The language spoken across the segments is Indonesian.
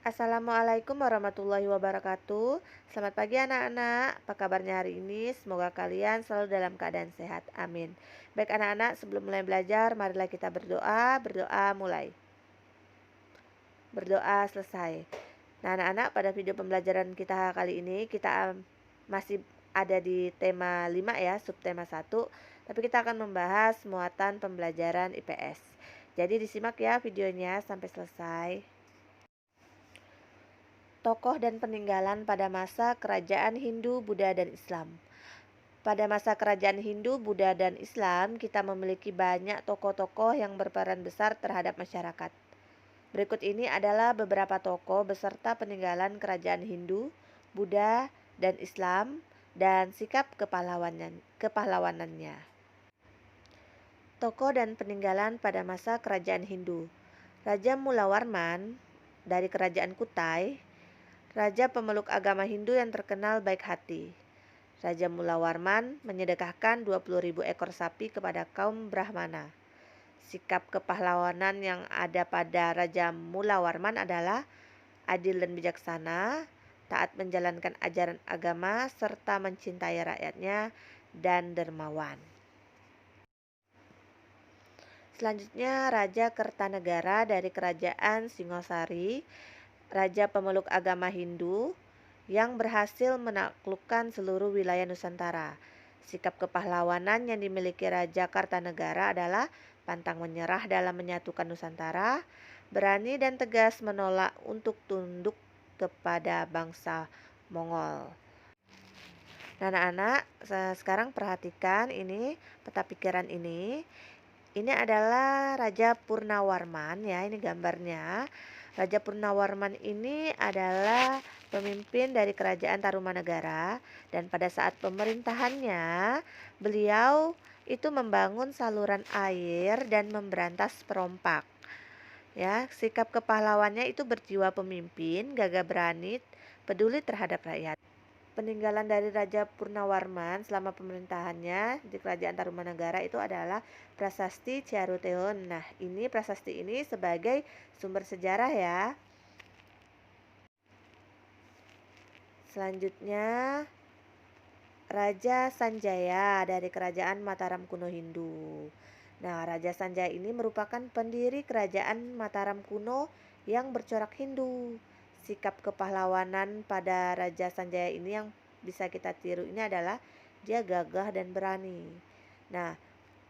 Assalamualaikum warahmatullahi wabarakatuh. Selamat pagi anak-anak. Apa kabarnya hari ini? Semoga kalian selalu dalam keadaan sehat. Amin. Baik anak-anak, sebelum mulai belajar, marilah kita berdoa. Berdoa mulai. Berdoa selesai. Nah anak-anak, pada video pembelajaran kita kali ini, kita masih ada di tema 5 ya, subtema 1. Tapi kita akan membahas muatan pembelajaran IPS. Jadi disimak ya videonya sampai selesai. Tokoh dan peninggalan pada masa kerajaan Hindu, Buddha, dan Islam. Pada masa kerajaan Hindu, Buddha, dan Islam, kita memiliki banyak tokoh-tokoh yang berperan besar terhadap masyarakat. Berikut ini adalah beberapa tokoh beserta peninggalan kerajaan Hindu, Buddha, dan Islam, dan sikap kepahlawanannya. Tokoh dan peninggalan pada masa kerajaan Hindu. Raja Mulawarman dari kerajaan Kutai, raja pemeluk agama Hindu yang terkenal baik hati. Raja Mulawarman menyedekahkan 20.000 ekor sapi kepada kaum Brahmana. Sikap kepahlawanan yang ada pada Raja Mulawarman adalah adil dan bijaksana, taat menjalankan ajaran agama, serta mencintai rakyatnya, dan dermawan. Selanjutnya Raja Kertanegara dari kerajaan Singosari, raja pemeluk agama Hindu yang berhasil menaklukkan seluruh wilayah Nusantara. Sikap kepahlawanan yang dimiliki Raja Kartanegara adalah pantang menyerah dalam menyatukan Nusantara, berani dan tegas menolak untuk tunduk kepada bangsa Mongol. Nah, anak-anak, sekarang perhatikan ini peta pikiran ini. Ini adalah Raja Purnawarman ya, ini gambarnya. Raja Purnawarman ini adalah pemimpin dari kerajaan Tarumanegara, dan pada saat pemerintahannya beliau itu membangun saluran air dan memberantas perompak. Ya, sikap kepahlawannya itu berjiwa pemimpin, gagah berani, peduli terhadap rakyat. Peninggalan dari Raja Purnawarman selama pemerintahannya di Kerajaan Tarumanegara itu adalah Prasasti Ciaruteun. Nah, ini prasasti ini sebagai sumber sejarah ya. Selanjutnya Raja Sanjaya dari Kerajaan Mataram kuno Hindu. Nah, Raja Sanjaya ini merupakan pendiri Kerajaan Mataram kuno yang bercorak Hindu. Sikap kepahlawanan pada Raja Sanjaya ini yang bisa kita tiru ini adalah dia gagah dan berani. Nah,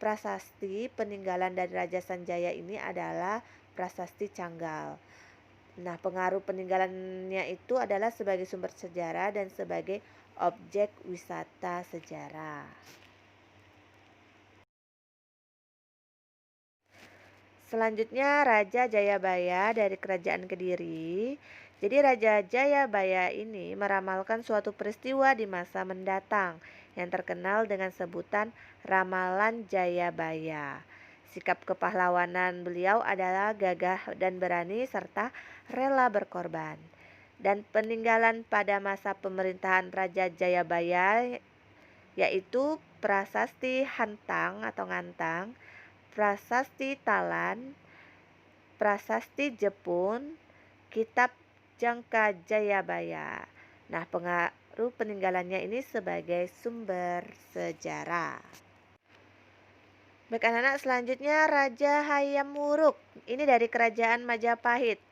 prasasti peninggalan dari Raja Sanjaya ini adalah Prasasti Canggal. Nah, pengaruh peninggalannya itu adalah sebagai sumber sejarah dan sebagai objek wisata sejarah. Selanjutnya Raja Jayabaya dari Kerajaan Kediri. Jadi Raja Jayabaya ini meramalkan suatu peristiwa di masa mendatang yang terkenal dengan sebutan Ramalan Jayabaya. Sikap kepahlawanan beliau adalah gagah dan berani serta rela berkorban. Dan peninggalan pada masa pemerintahan Raja Jayabaya yaitu Prasasti Hantang atau Ngantang, Prasasti Talan, Prasasti Jepun, Kitab Jangka Jayabaya. Nah, pengaruh peninggalannya ini sebagai sumber sejarah. Baik anak-anak, selanjutnya Raja Hayam Wuruk. Ini dari Kerajaan Majapahit.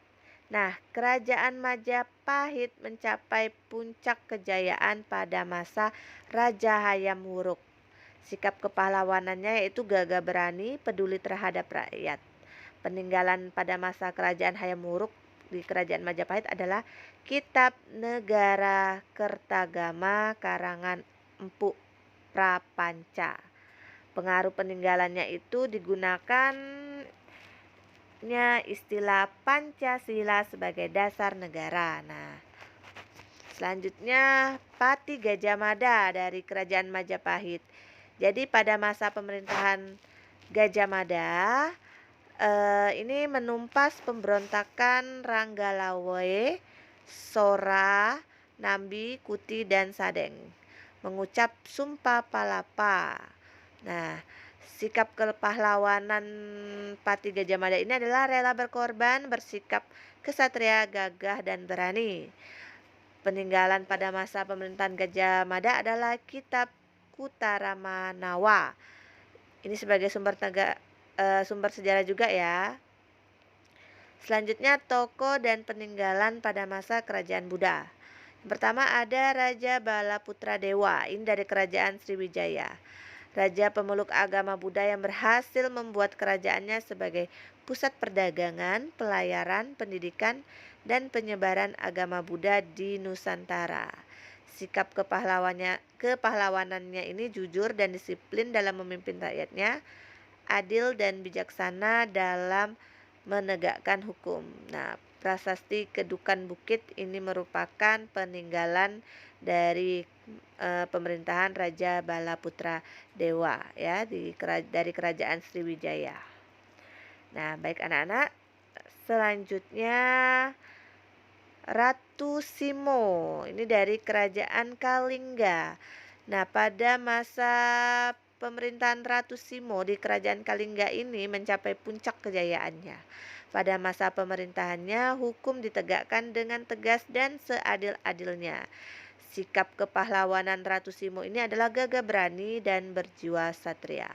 Nah, Kerajaan Majapahit mencapai puncak kejayaan pada masa Raja Hayam Wuruk. Sikap kepahlawanannya yaitu gagah berani, peduli terhadap rakyat. Peninggalan pada masa kerajaan Hayam Wuruk di Kerajaan Majapahit adalah Kitab Negara Kertagama karangan Empu Prapanca. Pengaruh peninggalannya itu digunakannya istilah Pancasila sebagai dasar negara. Nah, selanjutnya Pati Gajah Mada dari Kerajaan Majapahit. Jadi pada masa pemerintahan Gajah Mada ini menumpas pemberontakan Ranggalawe, Sora, Nambi, Kuti, dan Sadeng. Mengucap Sumpah Palapa. Nah, Sikap kepahlawanan Pati Gajah Mada ini adalah rela berkorban, bersikap kesatria, gagah, dan berani. Peninggalan pada masa pemerintahan Gajah Mada adalah Kitab Kutaramanawa. Ini sebagai sumber sejarah juga ya. Selanjutnya tokoh dan peninggalan pada masa kerajaan Buddha. Yang pertama ada Raja Balaputra Dewa, ini dari kerajaan Sriwijaya. Raja pemeluk agama Buddha yang berhasil membuat kerajaannya sebagai pusat perdagangan, pelayaran, pendidikan, dan penyebaran agama Buddha di Nusantara. Sikap kepahlawanannya ini jujur dan disiplin dalam memimpin rakyatnya, adil dan bijaksana dalam menegakkan hukum. Nah, prasasti Kedukan Bukit ini merupakan peninggalan dari pemerintahan Raja Balaputra Dewa ya dari kerajaan Sriwijaya. Nah, baik anak-anak, selanjutnya Ratu Simo, ini dari kerajaan Kalingga. Nah, pada masa pemerintahan Ratu Simo di kerajaan Kalingga ini mencapai puncak kejayaannya. Pada masa pemerintahannya, hukum ditegakkan dengan tegas dan seadil-adilnya. Sikap kepahlawanan Ratu Simo ini adalah gagah berani dan berjiwa satria.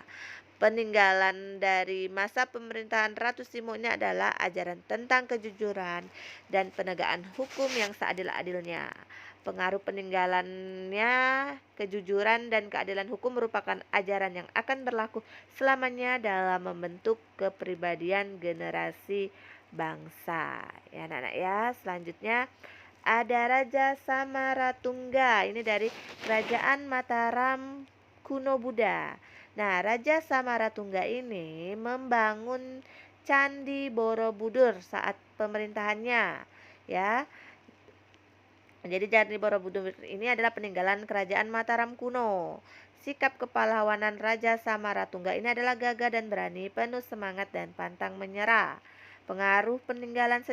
Peninggalan dari masa pemerintahan Ratu Simo ini adalah ajaran tentang kejujuran dan penegakan hukum yang seadil-adilnya. Pengaruh peninggalannya, kejujuran dan keadilan hukum merupakan ajaran yang akan berlaku selamanya dalam membentuk kepribadian generasi bangsa. Ya anak-anak ya, selanjutnya ada Raja Samaratungga, ini dari kerajaan Mataram kuno Buddha. Nah, Raja Samaratungga ini membangun Candi Borobudur saat pemerintahannya, ya. Jadi Candi Borobudur ini adalah peninggalan kerajaan Mataram kuno. Sikap kepahlawanan Raja Samaratungga ini adalah gagah dan berani, penuh semangat dan pantang menyerah. Pengaruh peninggalannya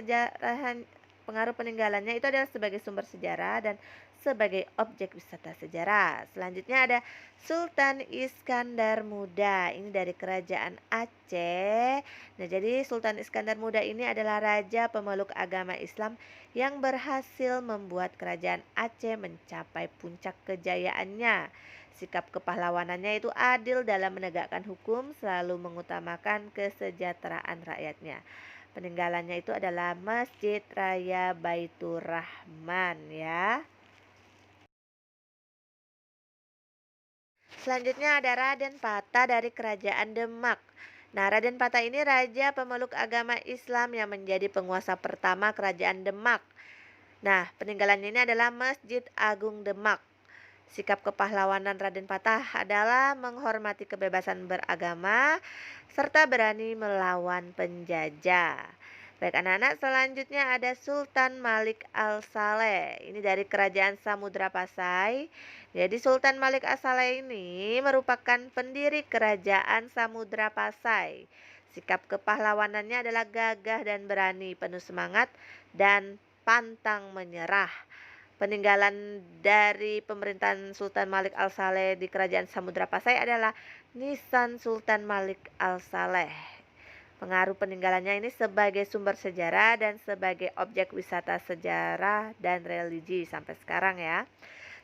itu adalah sebagai sumber sejarah dan sebagai objek wisata sejarah. Selanjutnya ada Sultan Iskandar Muda, ini dari kerajaan Aceh. Nah, jadi Sultan Iskandar Muda ini adalah raja pemeluk agama Islam yang berhasil membuat kerajaan Aceh mencapai puncak kejayaannya. Sikap kepahlawanannya itu adil dalam menegakkan hukum, selalu mengutamakan kesejahteraan rakyatnya. Peninggalannya itu adalah Masjid Raya Baitur Rahman ya. Selanjutnya ada Raden Pata dari kerajaan Demak. Nah, Raden Pata ini raja pemeluk agama Islam yang menjadi penguasa pertama kerajaan Demak. Nah, peninggalannya ini adalah Masjid Agung Demak. Sikap kepahlawanan Raden Patah adalah menghormati kebebasan beragama serta berani melawan penjajah. Baik anak-anak, selanjutnya ada Sultan Malik Al-Saleh. Ini dari kerajaan Samudra Pasai. Jadi Sultan Malik Al-Saleh ini merupakan pendiri kerajaan Samudra Pasai. Sikap kepahlawanannya adalah gagah dan berani, penuh semangat dan pantang menyerah. Peninggalan dari pemerintahan Sultan Malik Al-Saleh di kerajaan Samudra Pasai adalah Nisan Sultan Malik Al-Saleh. Pengaruh peninggalannya ini sebagai sumber sejarah dan sebagai objek wisata sejarah dan religi sampai sekarang ya.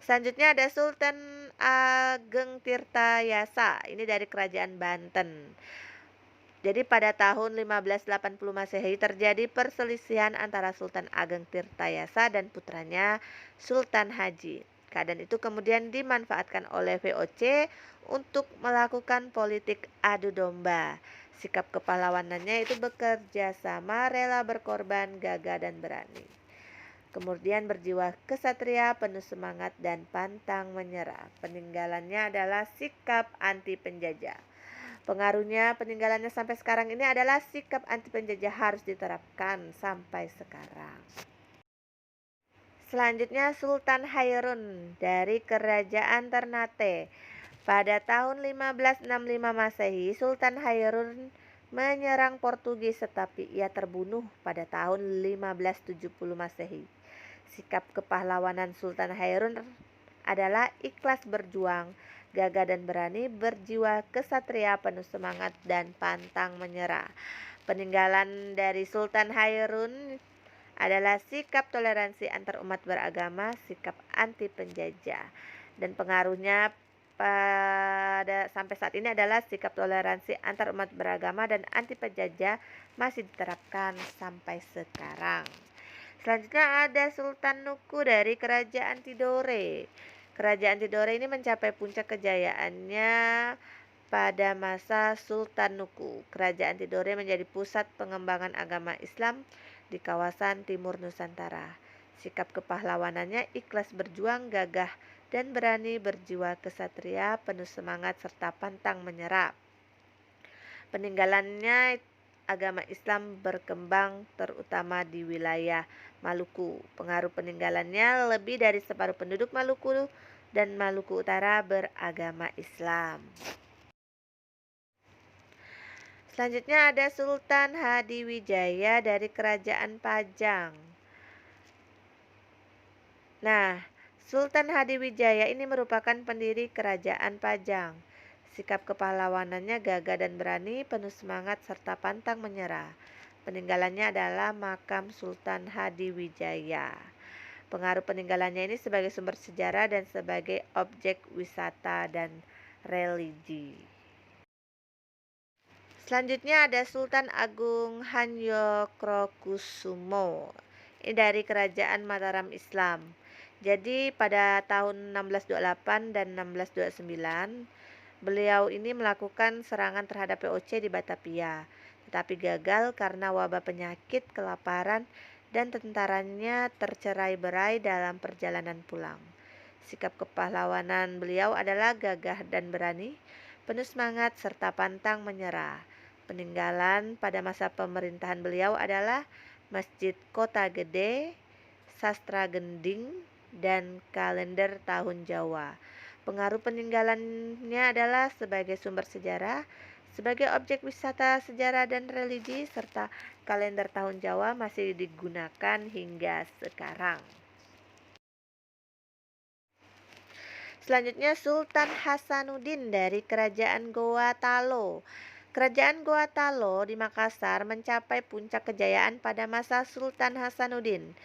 Selanjutnya ada Sultan Ageng Tirtayasa, ini dari kerajaan Banten. Jadi pada tahun 1580 Masehi terjadi perselisihan antara Sultan Ageng Tirtayasa dan putranya Sultan Haji. Keadaan itu kemudian dimanfaatkan oleh VOC untuk melakukan politik adu domba. Sikap kepahlawanannya itu bekerja sama, rela berkorban, gagah dan berani. Kemudian berjiwa kesatria, penuh semangat dan pantang menyerah. Peninggalannya adalah sikap anti penjajah. Pengaruhnya peninggalannya sampai sekarang ini adalah sikap anti penjajah harus diterapkan sampai sekarang. Selanjutnya Sultan Hairun dari kerajaan Ternate. Pada tahun 1565 Masehi, Sultan Hairun menyerang Portugis tetapi ia terbunuh pada tahun 1570 Masehi. Sikap kepahlawanan Sultan Hairun adalah ikhlas berjuang, gagah dan berani, berjiwa kesatria, penuh semangat dan pantang menyerah. Peninggalan dari Sultan Hairun adalah sikap toleransi antar umat beragama, sikap anti penjajah, dan pengaruhnya pada sampai saat ini adalah sikap toleransi antar umat beragama dan anti penjajah masih diterapkan sampai sekarang. Selanjutnya ada Sultan Nuku dari Kerajaan Tidore. Kerajaan Tidore ini mencapai puncak kejayaannya pada masa Sultan Nuku. Kerajaan Tidore menjadi pusat pengembangan agama Islam di kawasan timur Nusantara. Sikap kepahlawanannya ikhlas berjuang, gagah dan berani, berjiwa kesatria, penuh semangat serta pantang menyerah. Peninggalannya agama Islam berkembang terutama di wilayah Maluku. Pengaruh peninggalannya lebih dari separuh penduduk Maluku dan Maluku Utara beragama Islam. Selanjutnya ada Sultan Hadiwijaya dari Kerajaan Pajang. Nah, Sultan Hadiwijaya ini merupakan pendiri Kerajaan Pajang. Sikap kepahlawanannya gagah dan berani, penuh semangat serta pantang menyerah. Peninggalannya adalah makam Sultan Hadiwijaya. Pengaruh peninggalannya ini sebagai sumber sejarah dan sebagai objek wisata dan religi. Selanjutnya ada Sultan Agung Hanyokrokusumo. Ini dari Kerajaan Mataram Islam. Jadi pada tahun 1628 dan 1629 beliau ini melakukan serangan terhadap VOC di Batavia, tetapi gagal karena wabah penyakit, kelaparan, dan tentaranya tercerai-berai dalam perjalanan pulang. Sikap kepahlawanan beliau adalah gagah dan berani, penuh semangat serta pantang menyerah. Peninggalan pada masa pemerintahan beliau adalah Masjid Kota Gede, Sastra Gending, dan kalender tahun Jawa. Pengaruh peninggalannya adalah sebagai sumber sejarah, sebagai objek wisata sejarah dan religi, serta kalender tahun Jawa masih digunakan hingga sekarang. Selanjutnya Sultan Hasanuddin dari Kerajaan Goa Talo. Kerajaan Goa Talo di Makassar mencapai puncak kejayaan pada masa Sultan Hasanuddin.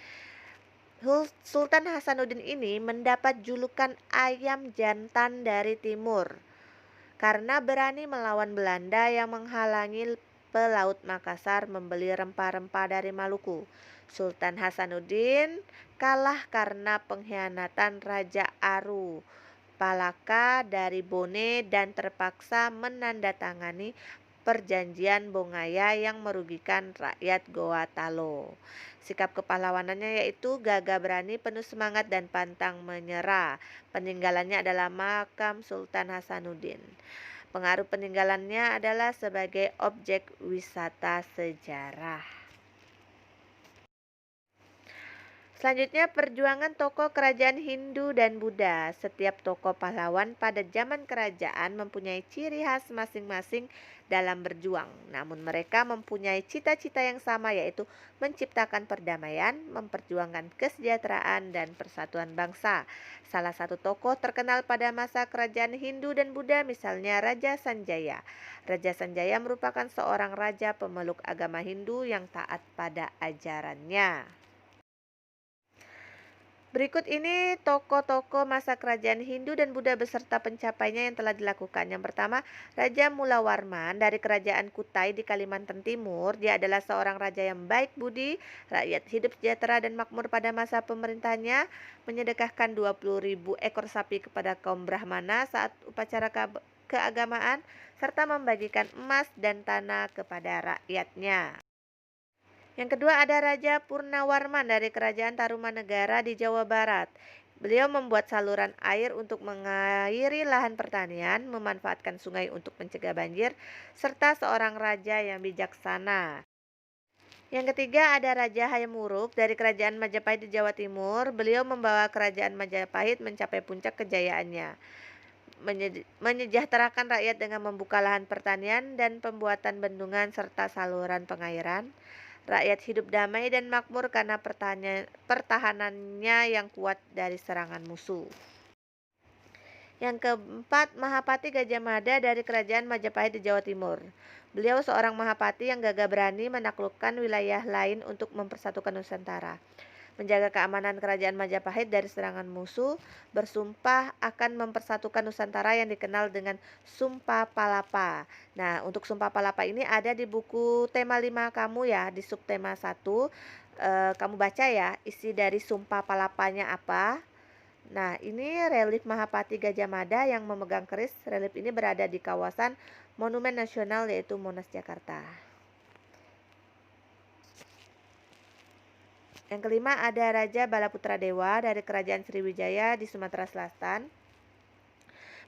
Sultan Hasanuddin ini mendapat julukan ayam jantan dari timur karena berani melawan Belanda yang menghalangi pelaut Makassar membeli rempah-rempah dari Maluku. Sultan Hasanuddin kalah karena pengkhianatan Raja Aru Palaka dari Bone dan terpaksa menandatangani perjanjian Bongaya yang merugikan rakyat Goa Talo. Sikap kepahlawanannya yaitu gagah berani, penuh semangat dan pantang menyerah. Peninggalannya adalah makam Sultan Hasanuddin. Pengaruh peninggalannya adalah sebagai objek wisata sejarah. Selanjutnya perjuangan tokoh kerajaan Hindu dan Buddha. Setiap tokoh pahlawan pada zaman kerajaan mempunyai ciri khas masing-masing dalam berjuang. Namun mereka mempunyai cita-cita yang sama, yaitu menciptakan perdamaian, memperjuangkan kesejahteraan dan persatuan bangsa. Salah satu tokoh terkenal pada masa kerajaan Hindu dan Buddha misalnya Raja Sanjaya. Raja Sanjaya merupakan seorang raja pemeluk agama Hindu yang taat pada ajarannya. Berikut ini tokoh-tokoh masa kerajaan Hindu dan Buddha beserta pencapaiannya yang telah dilakukan. Yang pertama, Raja Mulawarman dari Kerajaan Kutai di Kalimantan Timur. Dia adalah seorang raja yang baik budi, rakyat hidup sejahtera dan makmur pada masa pemerintahannya, menyedekahkan 20.000 ekor sapi kepada kaum Brahmana saat upacara keagamaan, serta membagikan emas dan tanah kepada rakyatnya. Yang kedua ada Raja Purnawarman dari Kerajaan Tarumanegara di Jawa Barat. Beliau membuat saluran air untuk mengairi lahan pertanian, memanfaatkan sungai untuk mencegah banjir, serta seorang raja yang bijaksana. Yang ketiga ada Raja Hayam dari Kerajaan Majapahit di Jawa Timur. Beliau membawa Kerajaan Majapahit mencapai puncak kejayaannya, menyejahterakan rakyat dengan membuka lahan pertanian dan pembuatan bendungan serta saluran pengairan. Rakyat hidup damai dan makmur karena pertahanannya yang kuat dari serangan musuh. Yang keempat, Mahapati Gajah Mada dari Kerajaan Majapahit di Jawa Timur. Beliau seorang Mahapati yang gagah berani menaklukkan wilayah lain untuk mempersatukan Nusantara, menjaga keamanan Kerajaan Majapahit dari serangan musuh, bersumpah akan mempersatukan Nusantara yang dikenal dengan Sumpah Palapa. Nah, untuk Sumpah Palapa ini ada di buku tema 5 kamu ya, di subtema 1. Kamu baca ya, isi dari Sumpah Palapanya apa. Nah, ini relief Mahapati Gajah Mada yang memegang keris. Relief ini berada di kawasan Monumen Nasional yaitu Monas, Jakarta. Yang kelima ada Raja Balaputra Dewa dari Kerajaan Sriwijaya di Sumatera Selatan.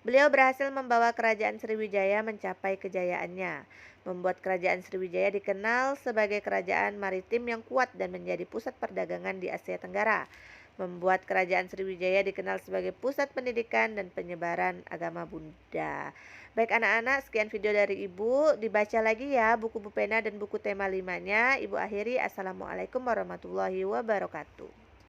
Beliau berhasil membawa Kerajaan Sriwijaya mencapai kejayaannya, membuat Kerajaan Sriwijaya dikenal sebagai kerajaan maritim yang kuat dan menjadi pusat perdagangan di Asia Tenggara, membuat Kerajaan Sriwijaya dikenal sebagai pusat pendidikan dan penyebaran agama Buddha. Baik anak-anak, sekian video dari Ibu. Dibaca lagi ya buku Bu Pena dan buku tema 5-nya. Ibu akhiri, Assalamualaikum warahmatullahi wabarakatuh.